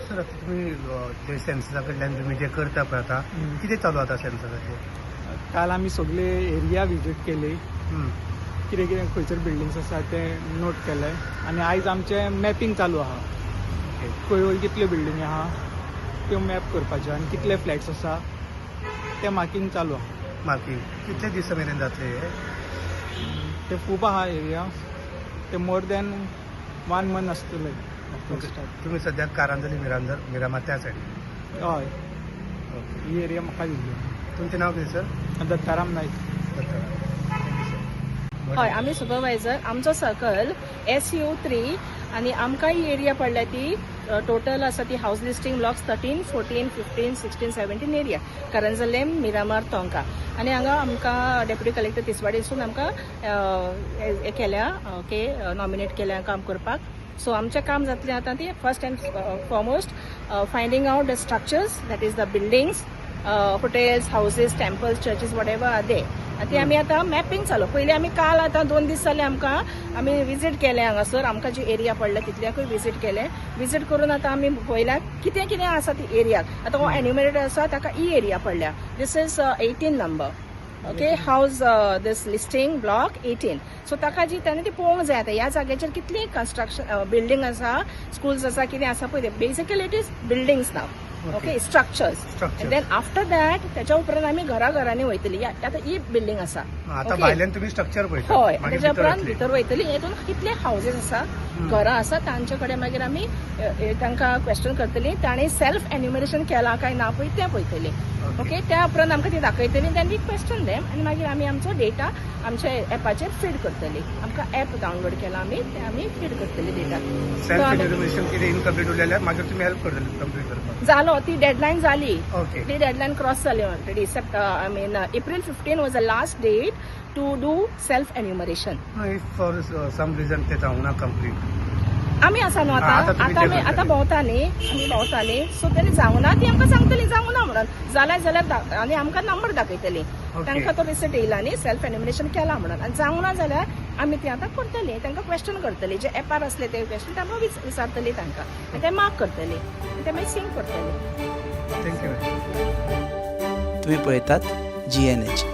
Sir आता तुम्ही जे सेन्ससा कडल्यान तुम्ही जे करता पळय आता कितें चालू आतां सेन्ससाचेर? काल आमी सगळे एरिया विजीट केली, कितें कितें खंयसर बिल्डिंग्स आसा ते नोट केले आनी आयज आमचें मॅपिंग चालू आहा. खंय खंय कितल्यो बिल्डिंगी आहा त्यो मॅप करपाचे आनी कितले फ्लॅट्स आसा ते मार्किंग चालू आहा. मार्किंग कितले दिसा मेरेन जातले हे? ते खूब आहा एरिया, ते मोर दॅन 1 मंथ आसतले. तुम्ही सद्याक कारांजली मिरामार त्या सायडीन? हय, ही एरिया म्हाका दिल्ली. तुमचें नांव कितें सर? दत्ताराम नायक. हय, आमी सुपरवायझर. आमचो सर्कल SU3 आनी आमकां ही एरिया पडल्या ती टोटल आसा ती house listing blocks 13, 14, 15, 16, 17 area Caranzalem, Miramar, Tonca. आनी हांगा आमकां डेप्युटी कलेक्टर तिसवाडीसून आमकां हें केल्या, ओके, नॉमिनेट केल्या काम करपाक. सो आमचें काम जातलें आतां ती first end foremost finding out the structures, that is the buildings, hotels, houses, temples, churches, what ever are they. ती आमी आतां मॅपिंग चालू. पयलीं आमी काल आतां 2 दीस जाले आमी विजीट केले हांगासर. आमकां जी एरिया पडल्या तितल्याकूय विजीट केले. विजीट करून आतां आमी पळयल्या कितें कितें आसा ती एरियाक. आतां हो एन्युमरेटर आसा ताका ई एरिया पडल्या. This is 18 number. Okay, house this listing block 18. So ताका जी ताणें ती पळोवंक जाय आतां ह्या जाग्याचेर कितली कंस्ट्रक्शन बिल्डिंग आसा, स्कूल्स आसा, कितें आसा पळय ते. बेसिकली इट इज बिल्डिंग्स नाव. Okay, structures. And then after that त्याच्या उपरांत आमी घराघरांनी वयतली. आतां ही बिल्डिंग आसा. आतां भायल्यान तुम्ही स्ट्रक्चर पळयता? हय, त्याच्या उपरांत भितर वयतली. हेतून कितले हाऊसेस आसा, घरां आसा, तांचे कडेन मागीर आमी तांकां क्वेश्चन करतली. ताणें सेल्फ एन्युमरेशन केलां काय ना पळय तें पळयतली. ओके, त्या उपरांत आमकां ती दाखयतली. देन वी क्वेश्चन देम आनी मागीर आमी आमचो डेटा आमच्या एपाचेर फीड करतली. आमकां एप डावनलोड केला आमी, ते आमी फीड करतली डेटा. सेल्फ एन्युमरेशन कितें इनकम्प्लीट उरलेल्यार मागीर तुमी हेल्प करतले कंप्लीट करपाक? जालो, ती डेडलायन जाली. ओके, ती डेडलायन क्रॉस जाली already. April 15 was the last date to do self enumeration. If for some reason ते जावना कंप्लीट, आमी आसा न्हू आतां भोंवताली, आमी भोंवताली. सो तेणी जावना ती आमकां सांगतली जावना म्हणून. जाल्यार आनी आमकां नंबर दाखयतली. तांकां तो रिसिट येयला न्ही सेल्फ एन्युमरेशन केला म्हणून. आनी जावना जाल्यार आमी ती आतां करतली. तांकां क्वेश्चन करतली. जे एपार असले ते क्वेश्चन ते आमी विचारतली तांकां. आनी ते मार्क करतली आनी ते मागीर सिंक करतली. थँक्यू. तुम्ही पळयतात GNH.